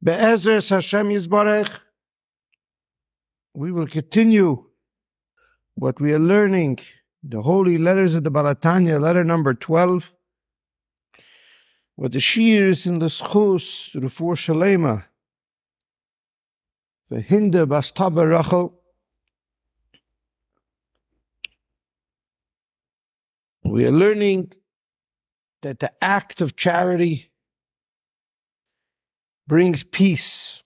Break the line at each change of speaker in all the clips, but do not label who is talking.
Be'ezras Hashem Yisbarech, we will continue what we are learning, the holy letters of the Balatanya, letter number 12, with the Shirs in the Schus, Refuah Shalema, the Hinda Bas Taba Rachel. We are learning that the act of charity brings peace,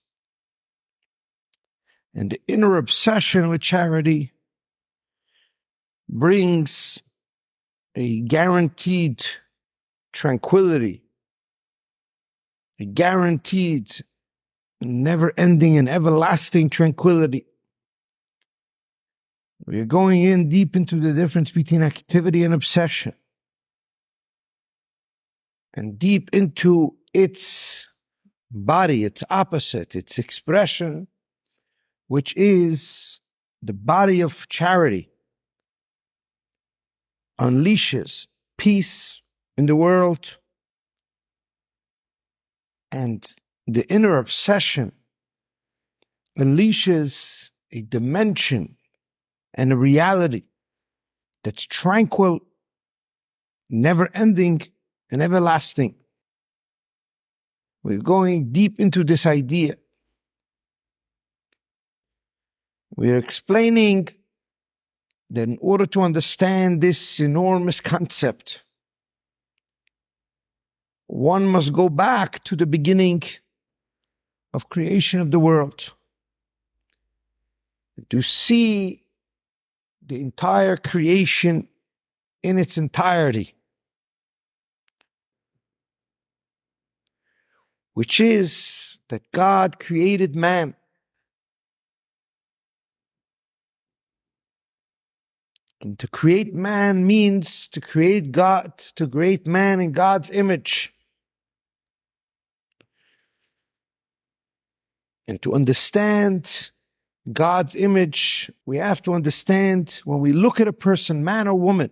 and the inner obsession with charity brings a guaranteed tranquility, a guaranteed never-ending and everlasting tranquility. We are going in deep into the difference between activity and obsession, and deep into its body, its opposite, its expression, which is the body of charity, unleashes peace in the world, and the inner obsession unleashes a dimension and a reality that's tranquil, never-ending, and everlasting. We're going deep into this idea. We are explaining that in order to understand this enormous concept, one must go back to the beginning of creation of the world to see the entire creation in its entirety, which is that God created man. And to create man means to create God, to create man in God's image. And to understand God's image, we have to understand when we look at a person, man or woman,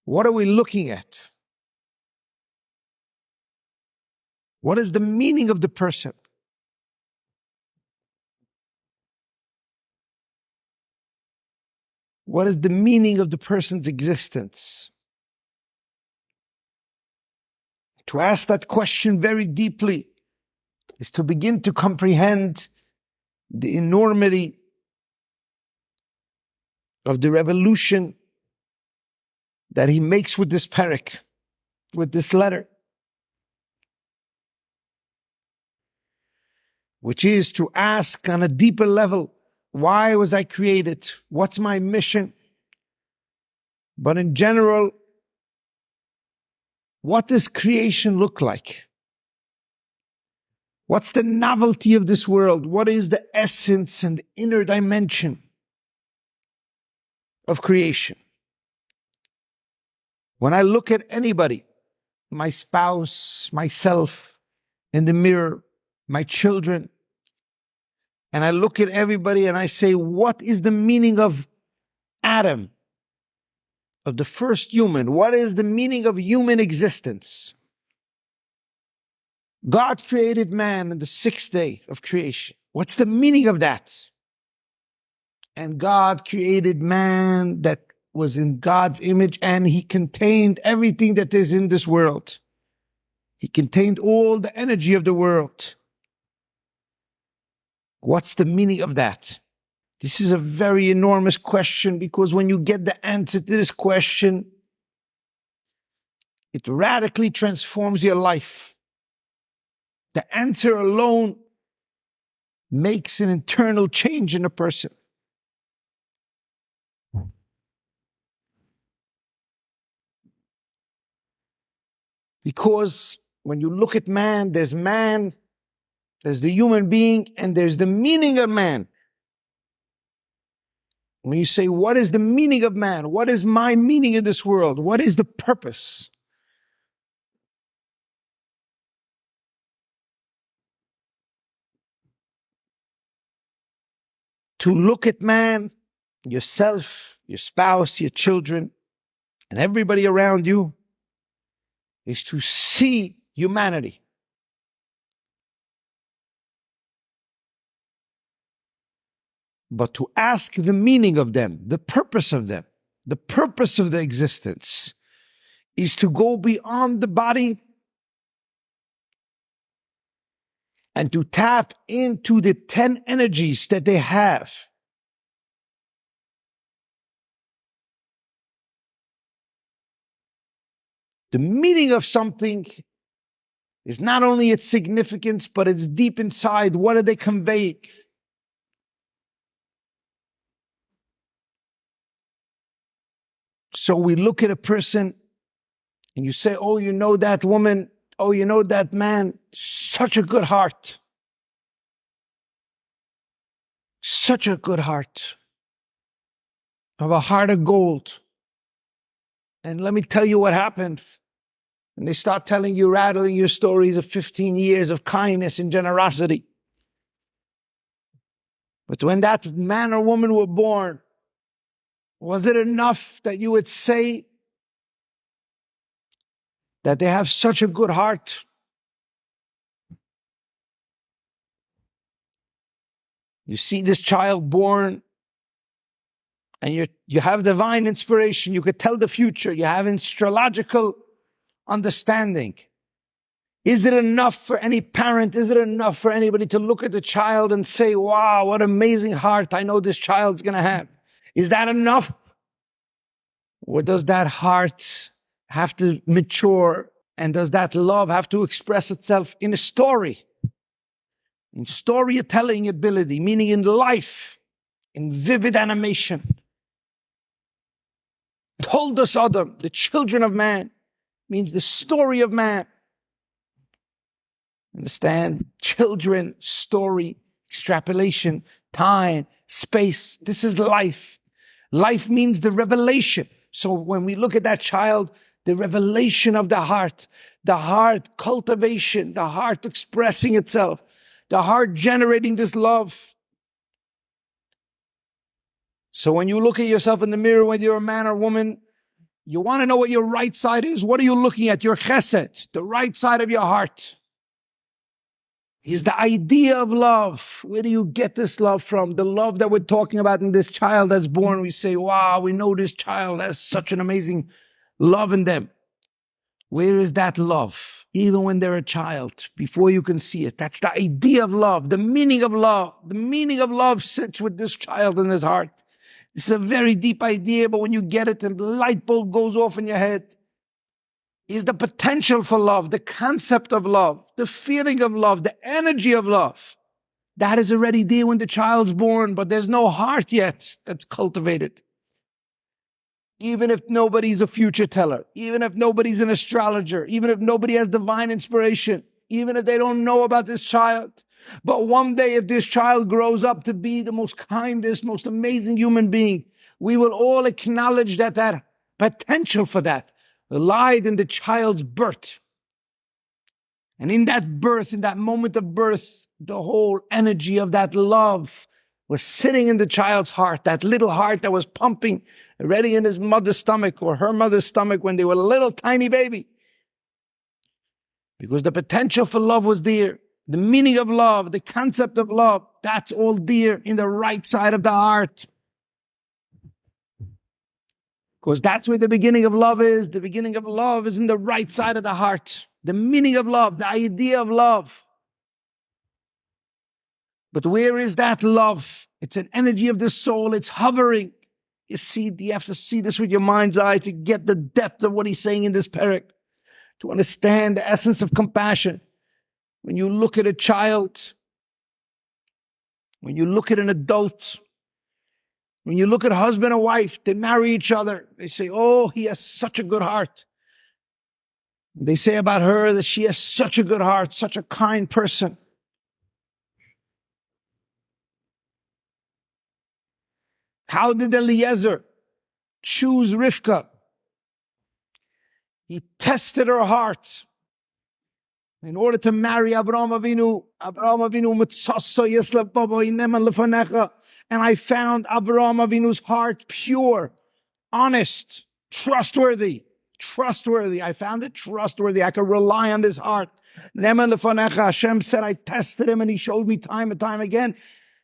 what are we looking at? What is the meaning of the person? What is the meaning of the person's existence? To ask that question very deeply is to begin to comprehend the enormity of the revolution that he makes with this parak, with this letter, which is to ask on a deeper level, why was I created? What's my mission? But in general, what does creation look like? What's the novelty of this world? What is the essence and the inner dimension of creation? When I look at anybody, my spouse, myself, in the mirror, my children, and I look at everybody and I say, what is the meaning of Adam, of the first human? What is the meaning of human existence? God created man on the sixth day of creation. What's the meaning of that? And God created man that was in God's image, and he contained everything that is in this world. He contained all the energy of the world. What's the meaning of that? This is a very enormous question, because when you get the answer to this question, it radically transforms your life. The answer alone makes an internal change in a person. Because when you look at man, there's the human being, and there's the meaning of man. When you say, what is the meaning of man? What is my meaning in this world? What is the purpose? To look at man, yourself, your spouse, your children, and everybody around you, is to see humanity. but to ask the meaning of them, the purpose of them. The purpose of the existence is to go beyond the body and to tap into the 10 energies that they have. The meaning of something is not only its significance, but it's deep inside. What are they conveying? So we look at a person and you say, oh, you know that woman, oh, you know that man, such a good heart. Such a good heart. Of a heart of gold. And let me tell you what happened. And they start telling you, rattling your stories of 15 years of kindness and generosity. But when that man or woman were born, was it enough that you would say that they have such a good heart? You see this child born, and you have divine inspiration. You could tell the future. You have astrological understanding. Is it enough for any parent? Is it enough for anybody to look at the child and say, wow, what amazing heart I know this child's going to have? Is that enough? Or does that heart have to mature? And does that love have to express itself in a story? In storytelling ability, meaning in life, in vivid animation. Told us Adam, the children of man, means the story of man. Understand? Children, story, extrapolation, time, space. This is life. Life means the revelation. So when we look at that child, the revelation of the heart cultivation, the heart expressing itself, the heart generating this love. So when you look at yourself in the mirror, whether you're a man or woman, you want to know what your right side is. What are you looking at? Your chesed, the right side of your heart. Is the idea of love. Where do you get this love from? The love that we're talking about in this child that's born. We say, wow, we know this child has such an amazing love in them. Where is that love? Even when they're a child, before you can see it. That's the idea of love, the meaning of love. The meaning of love sits with this child in his heart. It's a very deep idea, but when you get it, the light bulb goes off in your head. Is the potential for love, the concept of love, the feeling of love, the energy of love. That is already there when the child's born, but there's no heart yet that's cultivated. Even if nobody's a future teller, even if nobody's an astrologer, even if nobody has divine inspiration, even if they don't know about this child. But one day if this child grows up to be the most kindest, most amazing human being, we will all acknowledge that potential for that lied in the child's birth. And in that birth, in that moment of birth, the whole energy of that love was sitting in the child's heart, that little heart that was pumping already in his mother's stomach or her mother's stomach when they were a little tiny baby. Because the potential for love was there. The meaning of love, the concept of love, that's all there in the right side of the heart. Because that's where the beginning of love is. The beginning of love is in the right side of the heart. The meaning of love, the idea of love. But where is that love? It's an energy of the soul. It's hovering. You see, you have to see this with your mind's eye to get the depth of what he's saying in this parak. To understand the essence of compassion. When you look at a child, when you look at an adult, when you look at husband and wife, they marry each other. They say, oh, he has such a good heart. They say about her that she has such a good heart, such a kind person. How did Eliezer choose Rivka? He tested her heart in order to marry Avraham Avinu. Avraham Avinu mitzaso yeslav babo ineman lefanecha. And I found Avraham Avinu's heart pure, honest, trustworthy. Trustworthy. I found it trustworthy. I could rely on this heart. Neman lefanecha. Hashem said I tested him and he showed me time and time again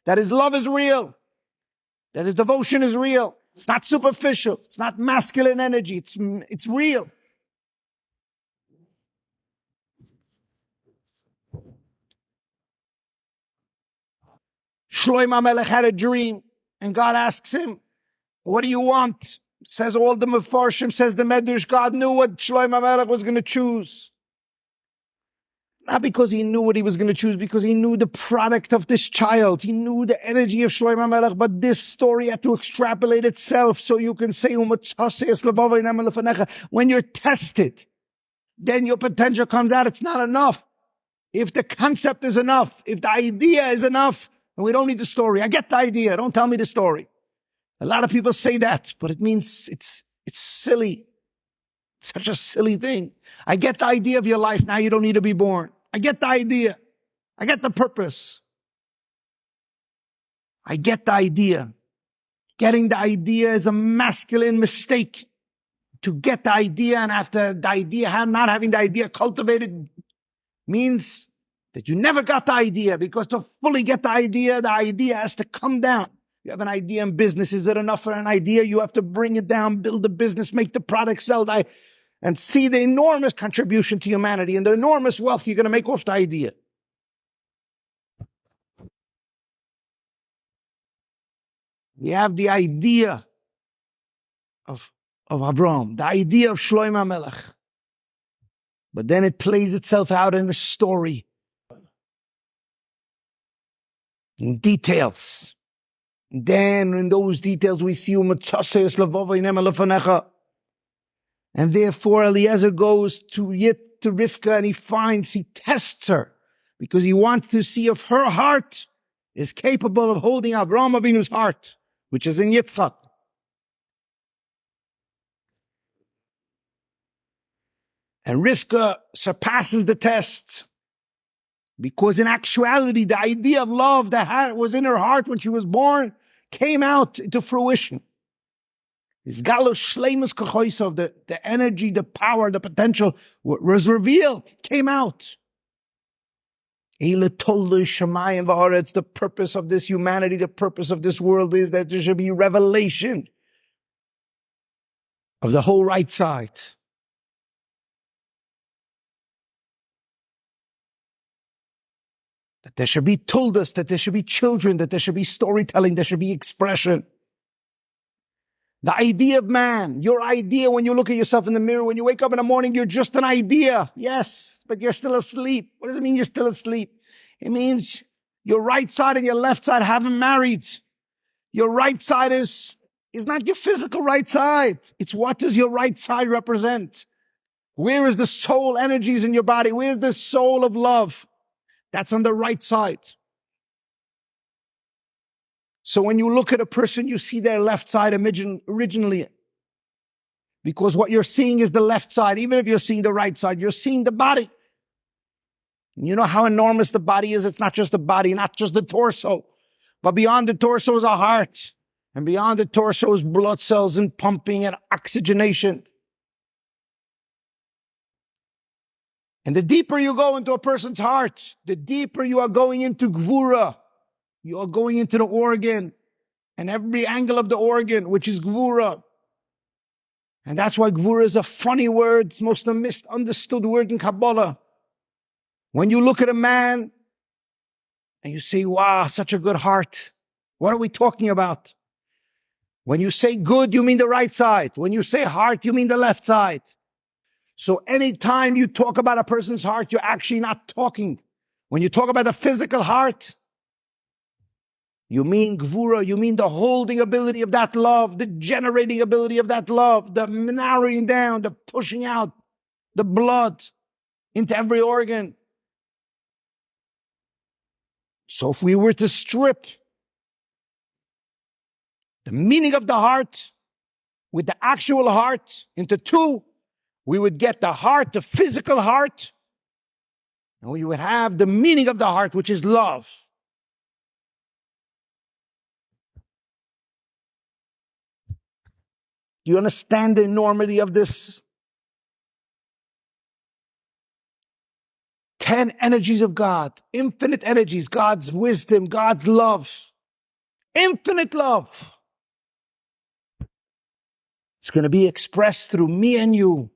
that his love is real. That his devotion is real. It's not superficial. It's not masculine energy. It's real. Shlomo HaMelech had a dream, and God asks him, what do you want? Says all the Mefarshim, says the Medrash, God knew what Shlomo HaMelech was going to choose. Not because he knew what he was going to choose, because he knew the product of this child. He knew the energy of Shlomo HaMelech, but this story had to extrapolate itself so you can say, when you're tested, then your potential comes out. It's not enough. If the concept is enough, if the idea is enough, and we don't need the story. I get the idea. Don't tell me the story. A lot of people say that, but it means it's silly. It's such a silly thing. I get the idea of your life. Now you don't need to be born. I get the idea. I get the purpose. I get the idea. Getting the idea is a masculine mistake. To get the idea and after the idea, not having the idea cultivated means that you never got the idea, because to fully get the idea has to come down. You have an idea in business. Is it enough for an idea? You have to bring it down, build the business, make the product, sell the, and see the enormous contribution to humanity and the enormous wealth you're going to make off the idea. We have the idea of Avraham, the idea of Shlomo HaMelech. But then it plays itself out in the story, in details. Then in those details we see and therefore Eliezer goes to Rivka and he tests her, because he wants to see if her heart is capable of holding Avraham Avinu's heart, which is in Yitzchak. And Rivka surpasses the test, because in actuality the idea of love that was in her heart when she was born came out to fruition. This galus shleimus kachoisov, the energy, the power, the potential was revealed, came out. The purpose of this humanity, the purpose of this world is that there should be revelation of the whole right side. That there should be tuldas, that there should be children, that there should be storytelling, there should be expression. The idea of man, your idea when you look at yourself in the mirror, when you wake up in the morning, you're just an idea. Yes, but you're still asleep. What does it mean you're still asleep? It means your right side and your left side haven't married. Your right side is not your physical right side. It's what does your right side represent? Where is the soul energies in your body? Where's the soul of love? That's on the right side. So when you look at a person, you see their left side originally. Because what you're seeing is the left side. Even if you're seeing the right side, you're seeing the body. And you know how enormous the body is? It's not just the body, not just the torso. But beyond the torso is a heart. And beyond the torso is blood cells and pumping and oxygenation. And the deeper you go into a person's heart, the deeper you are going into gvura. You are going into the organ and every angle of the organ, which is gvura. And that's why gvura is a funny word. It's most misunderstood word in Kabbalah. When you look at a man and you say, wow, such a good heart. What are we talking about? When you say good, you mean the right side. When you say heart, you mean the left side. So anytime you talk about a person's heart, you're actually not talking. When you talk about the physical heart, you mean gvura, you mean the holding ability of that love, the generating ability of that love, the narrowing down, the pushing out the blood into every organ. So if we were to strip the meaning of the heart with the actual heart into two, we would get the heart, the physical heart, and we would have the meaning of the heart, which is love. Do you understand the enormity of this? 10 energies of God, infinite energies, God's wisdom, God's love, infinite love. It's going to be expressed through me and you,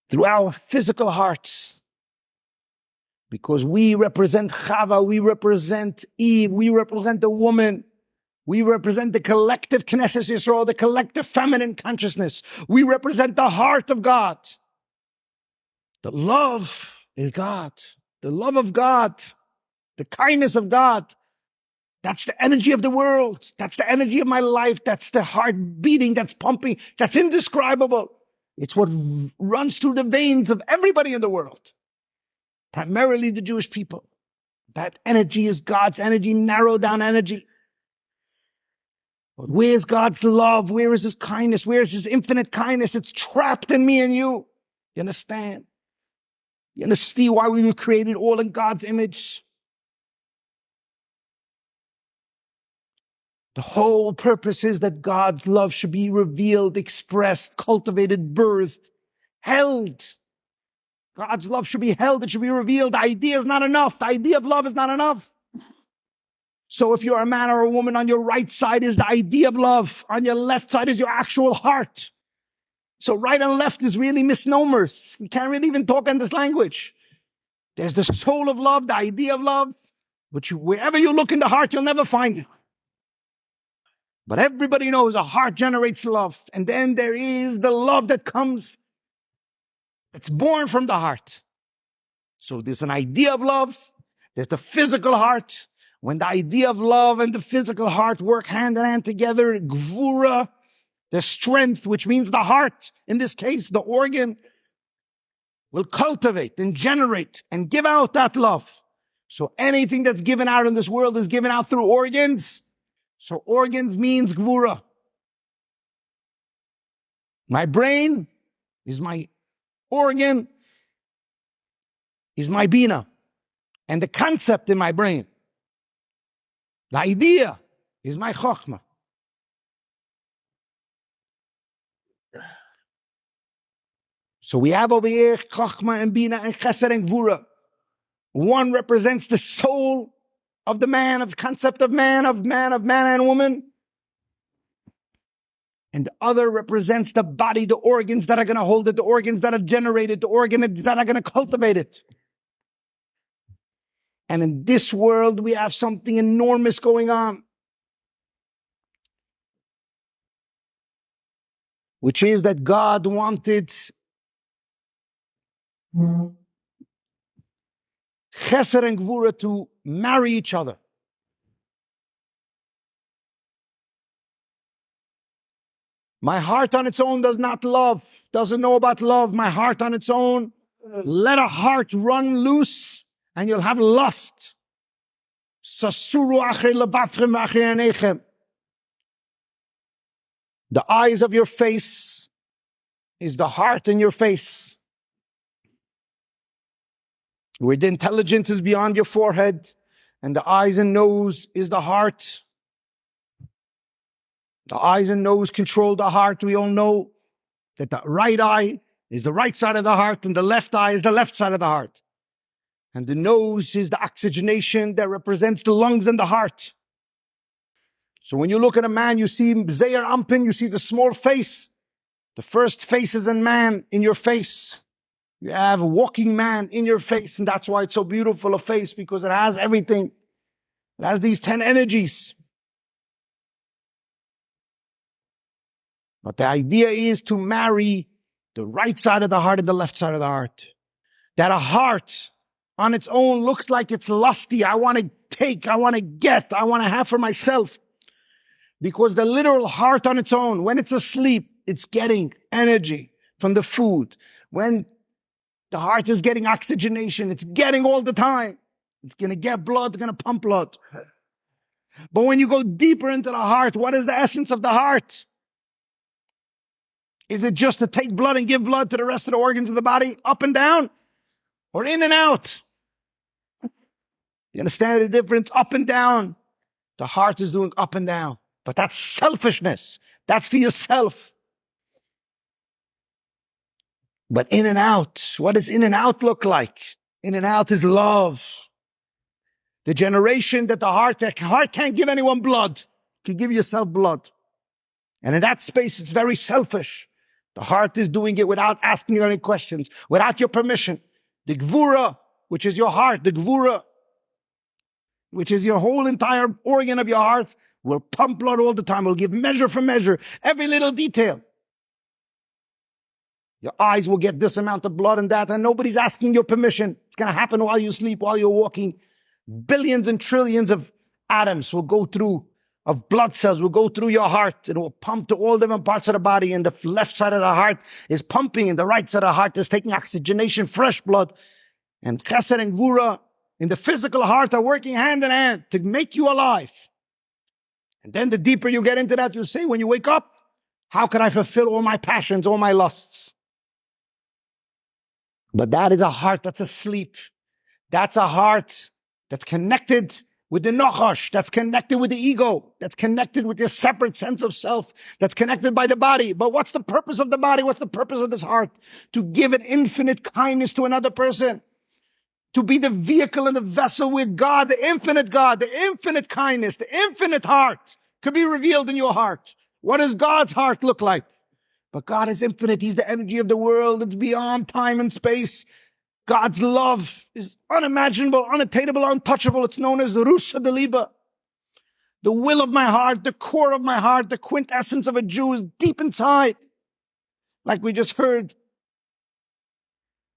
through our physical hearts. Because we represent Chava, we represent Eve, we represent the woman, we represent the collective Knesset Yisrael, the collective feminine consciousness. We represent the heart of God. The love is God. The love of God, the kindness of God. That's the energy of the world. That's the energy of my life. That's the heart beating, that's pumping, that's indescribable. It's what runs through the veins of everybody in the world, primarily the Jewish people. That energy is God's energy, narrowed down energy. But where's God's love? Where is his kindness? Where is his infinite kindness? It's trapped in me and you. You understand? You understand why we were created all in God's image? The whole purpose is that God's love should be revealed, expressed, cultivated, birthed, held. God's love should be held. It should be revealed. The idea is not enough. The idea of love is not enough. So if you're a man or a woman, on your right side is the idea of love. On your left side is your actual heart. So right and left is really misnomers. You can't really even talk in this language. There's the soul of love, the idea of love, which wherever you look in the heart, you'll never find it. But everybody knows a heart generates love. And then there is the love that comes, that's born from the heart. So there's an idea of love. There's the physical heart. When the idea of love and the physical heart work hand in hand together, gvura, the strength, which means the heart, in this case, the organ, will cultivate and generate and give out that love. So anything that's given out in this world is given out through organs. So organs means gvura. My brain is my organ, is my bina. And the concept in my brain, the idea, is my chokhmah. So we have over here chokhmah and bina and chesed and gvura. One represents the soul of the man, of concept of man and woman. And the other represents the body, the organs that are going to hold it, the organs that are generated, the organs that are going to cultivate it. And in this world, we have something enormous going on, which is that God wanted Chesed and Gvura to marry each other. My heart on its own does not love, doesn't know about love. My heart on its own, let a heart run loose and you'll have lust. Sasuru achre lebavchem achre anechem. The eyes of your face is the heart in your face. Where the intelligence is beyond your forehead and the eyes and nose is the heart. The eyes and nose control the heart. We all know that the right eye is the right side of the heart and the left eye is the left side of the heart. And the nose is the oxygenation that represents the lungs and the heart. So when you look at a man, you see Zeir Ampin, you see the small face. The first face is a man in your face. You have a walking man in your face, and that's why it's so beautiful a face, because it has everything. It has these 10 energies. But the idea is to marry the right side of the heart and the left side of the heart. That a heart on its own looks like it's lusty. I want to take, I want to get, I want to have for myself. Because the literal heart on its own, when it's asleep, it's getting energy from the food. When the heart is getting oxygenation, it's getting all the time. It's going to get blood, it's going to pump blood. But when you go deeper into the heart, what is the essence of the heart? Is it just to take blood and give blood to the rest of the organs of the body, up and down, or in and out? You understand the difference? Up and down. The heart is doing up and down. But that's selfishness. That's for yourself. But in and out, what does in and out look like? In and out is love. The generation that the heart can't give anyone blood. You can give yourself blood. And in that space, it's very selfish. The heart is doing it without asking you any questions, without your permission. The gvura, which is your heart, the gvura, which is your whole entire organ of your heart, will pump blood all the time, will give measure for measure, every little detail. Your eyes will get this amount of blood and that, and nobody's asking your permission. It's going to happen while you sleep, while you're walking. Billions and trillions of atoms will go through, of blood cells will go through your heart, and it will pump to all different parts of the body, and the left side of the heart is pumping, and the right side of the heart is taking oxygenation, fresh blood. And chesed and gvura in the physical heart are working hand in hand to make you alive. And then the deeper you get into that, you say, when you wake up, how can I fulfill all my passions, all my lusts? But that is a heart that's asleep. That's a heart that's connected with the nochosh, that's connected with the ego, that's connected with your separate sense of self, that's connected by the body. But what's the purpose of the body? What's the purpose of this heart? To give an infinite kindness to another person. To be the vehicle and the vessel with God, the infinite kindness, the infinite heart could be revealed in your heart. What does God's heart look like? But God is infinite. He's the energy of the world. It's beyond time and space. God's love is unimaginable, unattainable, untouchable. It's known as the Rusha Deliba. The will of my heart, the core of my heart, the quintessence of a Jew is deep inside. Like we just heard.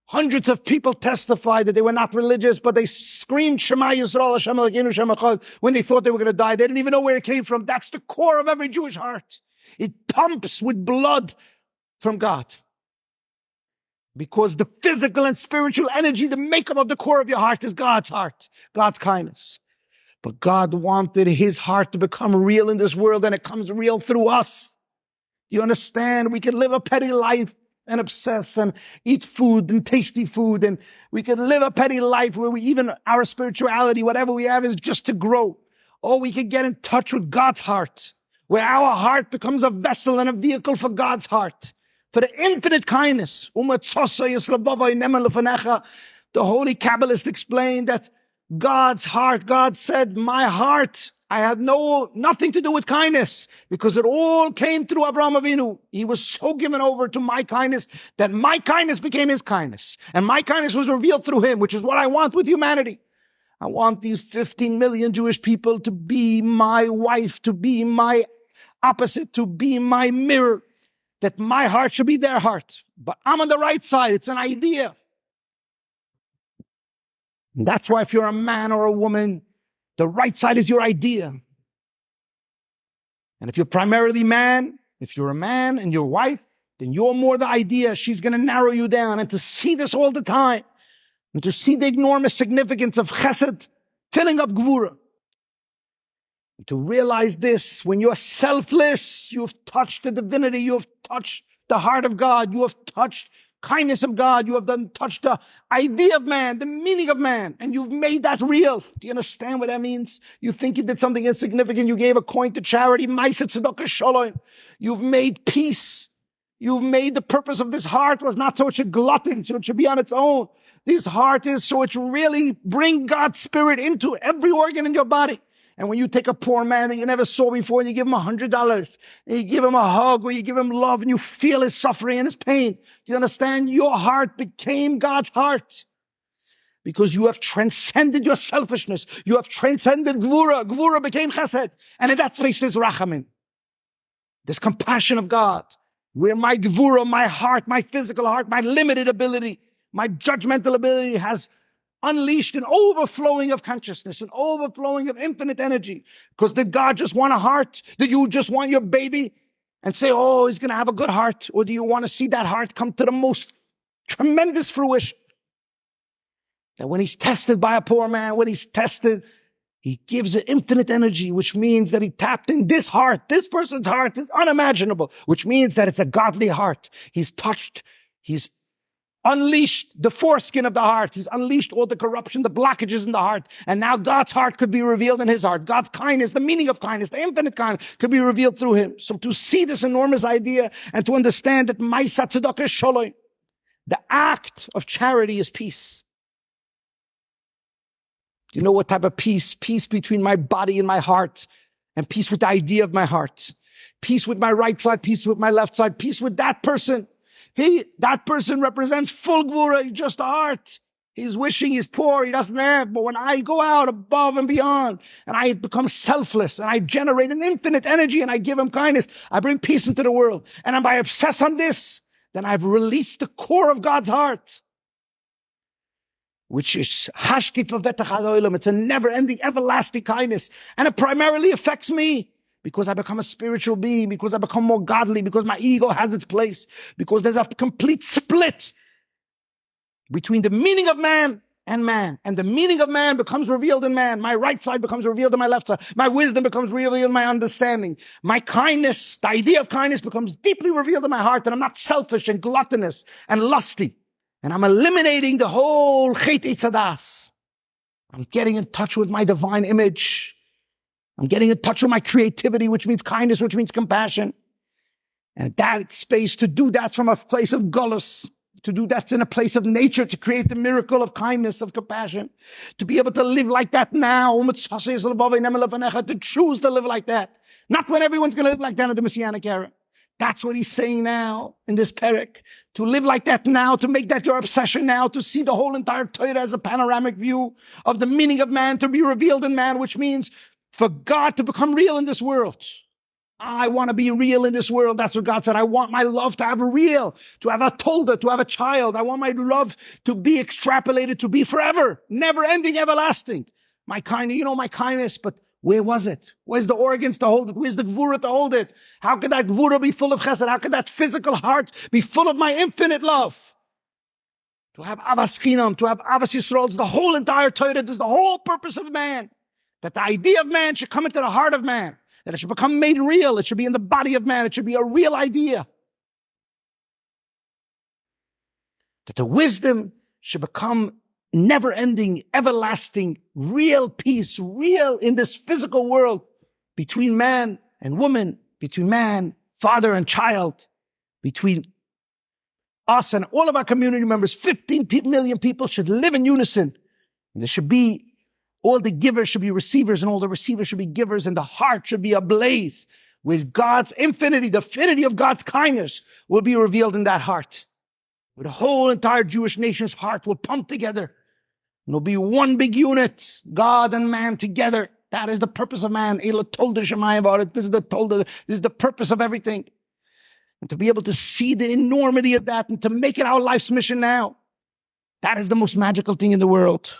Hundreds of people testified that they were not religious, but they screamed Shema Yisrael Hashem Elokeinu Shem Echad when they thought they were going to die. They didn't even know where it came from. That's the core of every Jewish heart. It pumps with blood from God. Because the physical and spiritual energy, the makeup of the core of your heart is God's heart, God's kindness. But God wanted his heart to become real in this world, and it comes real through us. You understand? We can live a petty life and obsess and eat food and tasty food. And we can live a petty life where we even our spirituality, whatever we have is just to grow. Or we can get in touch with God's heart, where our heart becomes a vessel and a vehicle for God's heart, for the infinite kindness. The holy Kabbalist explained that God's heart, God said, my heart, I had nothing to do with kindness because it all came through Avraham Avinu. He was so given over to my kindness that my kindness became his kindness. And my kindness was revealed through him, which is what I want with humanity. I want these 15 million Jewish people to be my wife, to be my opposite, to be my mirror, that my heart should be their heart. But I'm on the right side. It's an idea. And that's why if you're a man or a woman, the right side is your idea. And if you're primarily man, if you're a man and your wife, then you're more the idea. She's going to narrow you down. And to see this all the time, and to see the enormous significance of chesed filling up gvura, and to realize this, when you're selfless, you have touched the divinity, you have touched the heart of God, you have touched kindness of God, you have touched the idea of man, the meaning of man, and you've made that real. Do you understand what that means? You think you did something insignificant, you gave a coin to charity, you've made peace. You've made the purpose of this heart was not so it should glutton, so it should be on its own. This heart is so it should really bring God's spirit into every organ in your body. And when you take a poor man that you never saw before and you give him $100, and you give him a hug or you give him love and you feel his suffering and his pain, do you understand? Your heart became God's heart. Because you have transcended your selfishness. You have transcended gvura. Gvura became chesed. And in that space there's rachamim. There's compassion of God. Where my gvura, my heart, my physical heart, my limited ability, my judgmental ability has unleashed an overflowing of consciousness, an overflowing of infinite energy. Because did God just want a heart? Did you just want your baby and say, oh, he's going to have a good heart? Or do you want to see that heart come to the most tremendous fruition? That when he's tested by a poor man, when he's tested, he gives an infinite energy, which means that he tapped in this heart. This person's heart is unimaginable, which means that it's a godly heart. He's touched, he's unleashed the foreskin of the heart. He's unleashed all the corruption, the blockages in the heart. And now God's heart could be revealed in his heart. God's kindness, the meaning of kindness, the infinite kindness could be revealed through him. So to see this enormous idea and to understand that Ma'aseh Tzedakah is Shalom, the act of charity is peace. Do you know what type of peace? Peace between my body and my heart, and peace with the idea of my heart. Peace with my right side, peace with my left side, peace with that person. That person represents full gvura, he's just a heart. He's wishing he's poor, he doesn't have. But when I go out above and beyond, and I become selfless, and I generate an infinite energy, and I give him kindness, I bring peace into the world. And if I obsess on this, then I've released the core of God's heart, which is hashkit v'vetach hadolam. It's a never-ending, everlasting kindness. And it primarily affects me, because I become a spiritual being, because I become more godly, because my ego has its place, because there's a complete split between the meaning of man, and the meaning of man becomes revealed in man. My right side becomes revealed in my left side. My wisdom becomes revealed in my understanding. My kindness, the idea of kindness, becomes deeply revealed in my heart, that I'm not selfish and gluttonous and lusty. And I'm eliminating the whole chet etzadas. I'm getting in touch with my divine image. I'm getting in touch with my creativity, which means kindness, which means compassion. And that space, to do that from a place of gullus, to do that in a place of nature, to create the miracle of kindness, of compassion, to be able to live like that now, to choose to live like that. Not when everyone's going to live like that in the Messianic era. That's what he's saying now in this perek. To live like that now, to make that your obsession now, to see the whole entire Torah as a panoramic view of the meaning of man to be revealed in man, which means for God to become real in this world. I want to be real in this world. That's what God said. I want my love to have a real, to have a tolda, to have a child. I want my love to be extrapolated, to be forever, never ending, everlasting. My kindness, my kindness, but where was it? Where's the organs to hold it? Where's the gvura to hold it? How could that gvura be full of chesed? How could that physical heart be full of my infinite love? To have avas chinam, to have avas yisrael, it's the whole entire Torah, is the whole purpose of man. That the idea of man should come into the heart of man. That it should become made real. It should be in the body of man. It should be a real idea. That the wisdom should become never-ending, everlasting, real peace, real in this physical world between man and woman, between man, father and child, between us and all of our community members. 15 million people should live in unison. And there should be all the givers should be receivers, and all the receivers should be givers, and the heart should be ablaze with God's infinity. The affinity of God's kindness will be revealed in that heart. Where the whole entire Jewish nation's heart will pump together. And it'll be one big unit, God and man together. That is the purpose of man. Ela told the Shemai about it. This is the purpose of everything. And to be able to see the enormity of that and to make it our life's mission now. That is the most magical thing in the world.